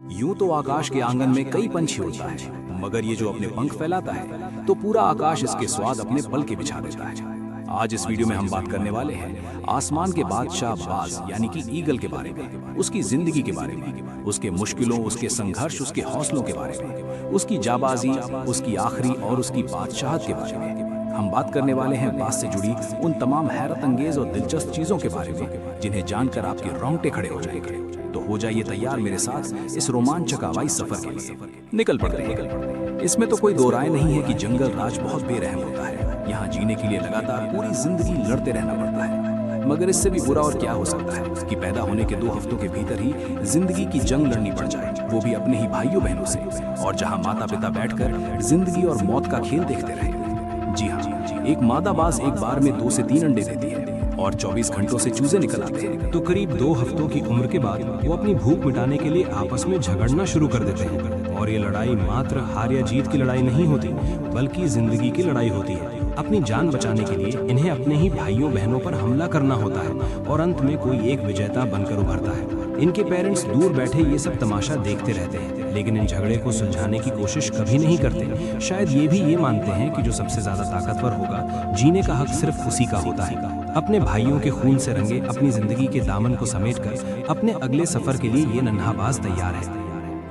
यूं तो आकाश के आंगन में कई पंछी होता है, मगर ये जो अपने पंख फैलाता है तो पूरा आकाश इसके स्वाद अपने पल के बिछा देता है। आज इस वीडियो में हम बात करने वाले हैं आसमान के बादशाह बाज यानी कि ईगल के बारे में, उसकी जिंदगी के बारे में, उसके मुश्किलों, उसके संघर्ष, उसके हौसलों के बारे में, उसकी जाबाजी, उसकी आखिरी और उसकी बादशाहत के बारे में। हम बात करने वाले हैं बाज से जुड़ी उन तमाम हैरत अंगेज और दिलचस्प चीजों के बारे में जिन्हें जानकर आपके रोंगटे खड़े हो जाएंगे। तो हो जाइए तैयार मेरे साथ इस रोमांचक हवाई सफर के लिए। निकल पड़ते हैं। इसमें तो कोई दो राय नहीं है कि जंगल राज बहुत बेरहम होता है। यहाँ जीने के लिए लगातार पूरी जिंदगी लड़ते रहना पड़ता है, मगर इससे भी बुरा और क्या हो सकता है कि पैदा होने के 2 हफ्तों के भीतर ही जिंदगी की जंग लड़नी पड़ जाए, वो भी अपने ही भाइयों बहनों से, और जहाँ माता पिता बैठकर जिंदगी और मौत का खेल देखते रहे। जी हाँ, एक मादा बाज एक बार में 2 से 3 अंडे देती है और 24 घंटों से चूजे निकल आते हैं। तो करीब 2 हफ्तों की उम्र के बाद वो अपनी भूख मिटाने के लिए आपस में झगड़ना शुरू कर देते हैं। और ये लड़ाई मात्र हार या जीत की लड़ाई नहीं होती, बल्कि जिंदगी की लड़ाई होती है। अपनी जान बचाने के लिए इन्हें अपने ही भाइयों बहनों पर हमला करना होता है और अंत में कोई एक विजेता बनकर उभरता है। इनके पेरेंट्स दूर बैठे ये सब तमाशा देखते रहते हैं, लेकिन इन झगड़े को सुलझाने की कोशिश कभी नहीं करते। शायद ये भी ये मानते हैं कि जो सबसे ज्यादा ताकतवर होगा, जीने का हक सिर्फ उसी का होता है। अपने भाइयों के खून से रंगे अपनी जिंदगी के दामन को समेटकर अपने अगले सफर के लिए ये नन्हा बाज तैयार है।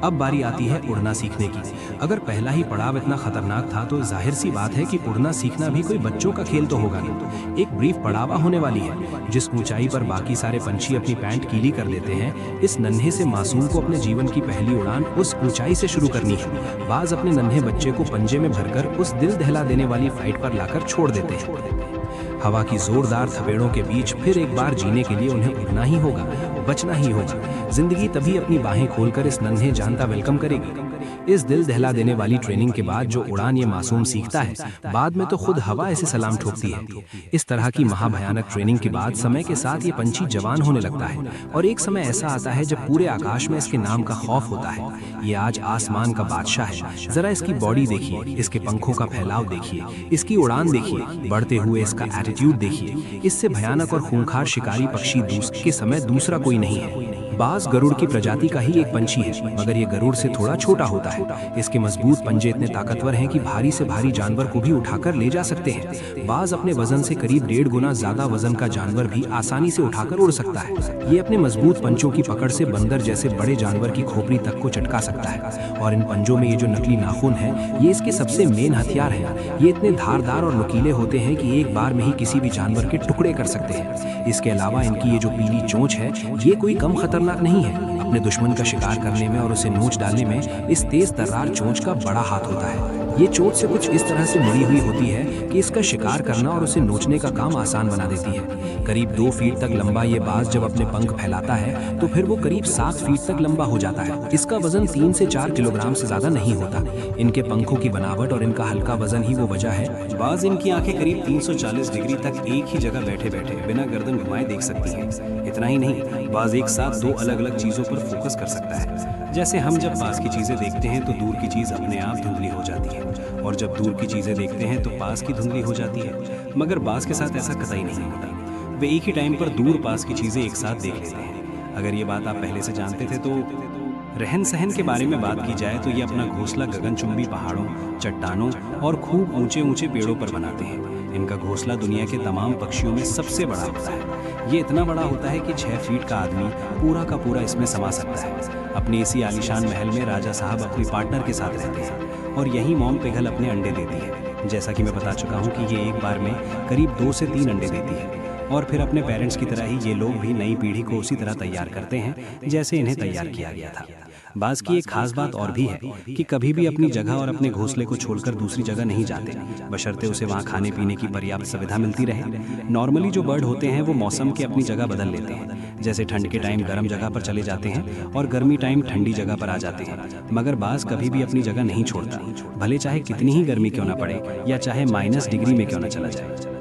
अब बारी आती है उड़ना सीखने की। अगर पहला ही पड़ाव इतना खतरनाक था तो जाहिर सी बात है कि उड़ना सीखना भी कोई बच्चों का खेल तो होगा नहीं। एक ब्रीफ पड़ावा होने वाली है। जिस ऊंचाई पर बाकी सारे पंछी अपनी पैंट गीली कर देते हैं, इस नन्हे से मासूम को अपने जीवन की पहली उड़ान उस ऊंचाई से शुरू करनी है। बाज अपने नन्हे बच्चे को पंजे में भरकर उस दिल दहला देने वाली फ्लाइट पर लाकर छोड़ देते हैं। हवा की जोरदार थपेड़ों के बीच फिर एक बार जीने के लिए उन्हें उड़ना ही होगा, बचना ही होगा। जिंदगी तभी अपनी बाहें खोलकर इस नन्हे जान का वेलकम करेगी। इस दिल दहला देने वाली ट्रेनिंग के बाद जो उड़ान ये मासूम सीखता है, बाद में तो खुद हवा ऐसे सलाम ठोकती है। इस तरह की महाभयानक ट्रेनिंग के बाद समय के साथ ये पंछी जवान होने लगता है और एक समय ऐसा आता है जब पूरे आकाश में इसके नाम का खौफ होता है। ये आज आसमान का बादशाह है। जरा इसकी बॉडी देखिए, इसके पंखों का फैलाव देखिए, इसकी उड़ान देखिए, बढ़ते हुए इसका एटीट्यूड देखिए। इससे भयानक और खूंखार शिकारी पक्षी के समय दूसरा कोई नहीं है। बाज गरुड़ की प्रजाति का ही एक पंछी है, मगर ये गरुड़ से थोड़ा छोटा होता है। इसके मजबूत पंजे इतने ताकतवर हैं कि भारी से भारी जानवर को भी उठाकर ले जा सकते हैं। बाज अपने वजन से करीब 1.5 गुना ज्यादा वजन का जानवर भी आसानी से उठाकर उड़ सकता है। ये अपने मजबूत पंचों की पकड़ से बंदर जैसे बड़े जानवर की खोपड़ी तक को चटका सकता है। और इन पंजों में ये जो नकली नाखून है, ये इसके सबसे मेन हथियार है। ये इतने धारदार और नुकीले होते हैं कि एक बार में ही किसी भी जानवर के टुकड़े कर सकते हैं। इसके अलावा इनकी ये जो पीली चोंच है, ये कोई कम खतरनाक नहीं है। अपने दुश्मन का शिकार करने में और उसे नोच डालने में इस तेज तर्रार चोंच का बड़ा हाथ होता है। ये चोंच से कुछ इस तरह से मुड़ी हुई होती है कि इसका शिकार करना और उसे नोचने का काम आसान बना देती है। करीब 2 फीट तक लंबा ये बाज जब अपने पंख फैलाता है तो फिर वो करीब 7 फीट तक लंबा हो जाता है। इसका वजन 3 से 4 किलोग्राम से ज्यादा नहीं होता। इनके पंखों की बनावट और इनका हल्का वजन ही वो वजह है। बाज इनकी आंखें करीब 340 डिग्री तक एक ही जगह बैठे बैठे बिना गर्दन घुमाए देख सकती हैं। इतना ही नहीं, बाज एक साथ 2 अलग अलग चीजों पर फोकस कर सकता है। जैसे हम जब पास की चीजें देखते हैं तो दूर की चीज अपने आप धुंधली हो जाती है, और जब दूर की चीजें देखते हैं तो पास की धुंधली हो जाती है। मगर बाज के साथ ऐसा कतई नहीं होता। वे एक ही टाइम पर दूर पास की चीजें एक साथ देख लेते हैं। अगर ये बात आप पहले से जानते थे तो रहन सहन के बारे में बात की जाए तो ये अपना घोंसला गगनचुंबी पहाड़ों, चट्टानों और खूब ऊंचे ऊंचे पेड़ों पर बनाते हैं। इनका घोंसला दुनिया के तमाम पक्षियों में सबसे बड़ा होता है। ये इतना बड़ा होता है कि 6 फीट का आदमी पूरा का पूरा इसमें समा सकता है। अपने इसी आलीशान महल में राजा साहब अपनी पार्टनर के साथ रहते हैं और यहीं मॉम पिघल अपने अंडे देती है। जैसा कि मैं बता चुका हूँ कि ये एक बार में करीब 2 से 3 अंडे देती है, और फिर अपने पेरेंट्स की तरह ही ये लोग भी नई पीढ़ी को उसी तरह तैयार करते हैं जैसे इन्हें तैयार किया गया था। बाज की एक खास बात और भी है कि कभी भी अपनी जगह और अपने घोंसले को छोड़कर दूसरी जगह नहीं जाते, बशर्ते उसे वहाँ खाने पीने की पर्याप्त सुविधा मिलती रहे। नॉर्मली जो बर्ड होते हैं वो मौसम के अपनी जगह बदल लेते हैं। जैसे ठंड के टाइम गर्म जगह पर चले जाते हैं और गर्मी टाइम ठंडी जगह पर आ जाते हैं, मगर बाज कभी भी अपनी जगह नहीं छोड़ता, भले चाहे कितनी ही गर्मी क्यों ना पड़े या चाहे -डिग्री में क्यों ना चला जाए।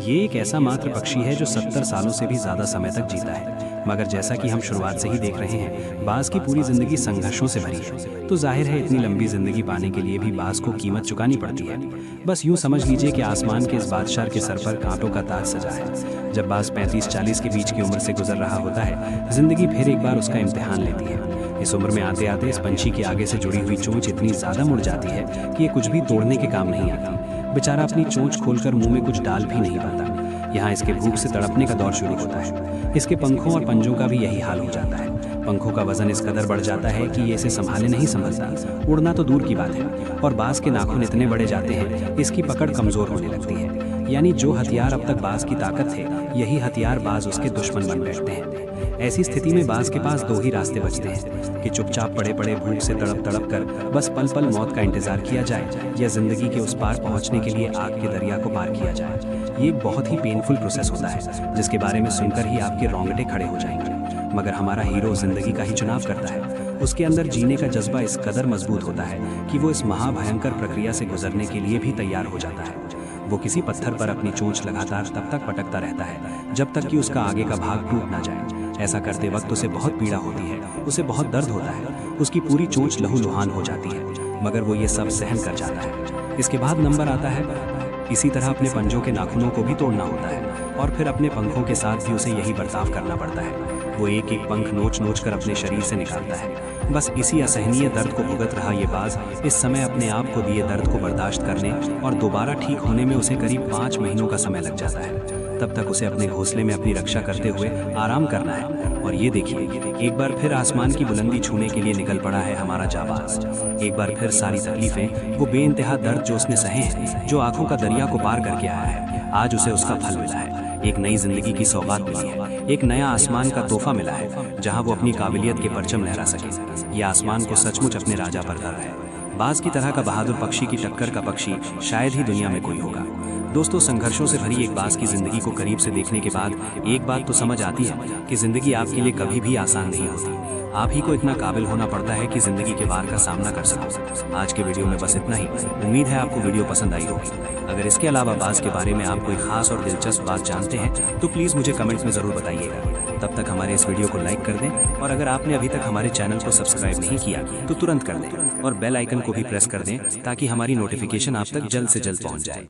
ये एक ऐसा मात्र पक्षी है जो 70 सालों से भी ज्यादा समय तक जीता है। मगर जैसा कि हम शुरुआत से ही देख रहे हैं, बाज की पूरी जिंदगी संघर्षों से भरी है। तो जाहिर है इतनी लंबी जिंदगी पाने के लिए भी बाज को कीमत चुकानी पड़ती है। बस यूं समझ लीजिए कि आसमान के इस बादशाह के सर पर कांटों का ताज सजा है। जब बाज 35-40 के बीच की उम्र से गुजर रहा होता है, जिंदगी फिर एक बार उसका इम्तिहान लेती है। इस उम्र में आते आते इस पंछी के आगे से जुड़ी हुई चोंच इतनी ज्यादा मुड़ जाती है कि ये कुछ भी तोड़ने के काम नहीं आती। बेचारा अपनी चोंच खोलकर मुंह में कुछ डाल भी नहीं पाता। यहाँ इसके भूख से तड़पने का दौर शुरू होता है। इसके पंखों और पंजों का भी यही हाल हो जाता है। पंखों का वजन इस कदर बढ़ जाता है कि ये इसे संभाले नहीं संभलता। उड़ना तो दूर की बात है, और बाज के नाखून इतने बड़े जाते हैं इसकी पकड़ कमजोर होने लगती है। यानी जो हथियार अब तक बाज की ताकत थे, यही हथियार बाज उसके दुश्मन बन बैठते हैं। ऐसी स्थिति में बाज के पास दो ही रास्ते बचते हैं कि चुपचाप पड़े पड़े भूख से तड़प तड़प कर बस पल पल मौत का इंतजार किया जाए, या जिंदगी के उस पार पहुंचने के लिए आग के दरिया को पार किया जाए। ये एक बहुत ही पेनफुल प्रोसेस होता है, जिसके बारे में सुनकर ही आपके रोंगटे खड़े हो जाएंगे। मगर हमारा हीरो जिंदगी का ही चुनाव करता है। उसके अंदर जीने का जज्बा इस कदर मजबूत होता है कि वो इस महाभयंकर प्रक्रिया से गुजरने के लिए भी तैयार हो जाता है। वो किसी पत्थर पर अपनी चोंच लगातार तब तक पटकता रहता है जब तक कि उसका आगे का भाग टूट ना जाए। ऐसा करते वक्त उसे बहुत पीड़ा होती है, उसे बहुत दर्द होता है, उसकी पूरी चोंच लहूलुहान हो जाती है, मगर वो ये सब सहन कर जाता है। इसके बाद नंबर आता है इसी तरह अपने पंजों के नाखूनों को भी तोड़ना होता है, और फिर अपने पंखों के साथ भी उसे यही बर्ताव करना पड़ता है। वो एक एक पंख नोच नोच कर अपने शरीर से निकालता है। बस इसी असहनीय दर्द को भुगत रहा ये बाज इस समय अपने आप को दिए दर्द को बर्दाश्त करने और दोबारा ठीक होने में उसे करीब 5 महीनों का समय लग जाता है। तब तक उसे अपने घोंसले में अपनी रक्षा करते हुए आराम करना है। और ये देखिए, एक बार फिर आसमान की बुलंदी छूने के लिए निकल पड़ा है हमारा जाबाज। एक बार फिर सारी तकलीफें, वो बेइंतहा दर्द जो उसने सहे हैं, जो आंखों का दरिया को पार करके आया है, आज उसे उसका फल मिला है। एक नई जिंदगी की सौगात मिली है, एक नया आसमान का तोहफा मिला है जहां वो अपनी काबिलियत के परचम लहरा सके। ये आसमान को सचमुच अपने राजा पर गर्व है। बाज की तरह का बहादुर पक्षी की टक्कर का पक्षी शायद ही दुनिया में कोई होगा। दोस्तों, संघर्षों से भरी एक बाज की जिंदगी को करीब से देखने के बाद एक बात तो समझ आती है कि जिंदगी आपके लिए कभी भी आसान नहीं होती। आप ही को इतना काबिल होना पड़ता है कि जिंदगी के वार का सामना कर सको। आज के वीडियो में बस इतना ही। उम्मीद है आपको वीडियो पसंद आई होगी। अगर इसके अलावा बाज के बारे में आप कोई खास और दिलचस्प बात जानते हैं तो प्लीज़ मुझे कमेंट्स में ज़रूर बताइएगा। तब तक हमारे इस वीडियो को लाइक कर दें, और अगर आपने अभी तक हमारे चैनल को सब्सक्राइब नहीं किया तो तुरंत कर दें, और बेल आइकन को भी प्रेस कर दें ताकि हमारी नोटिफिकेशन आप तक जल्द से जल्द पहुंच जाए।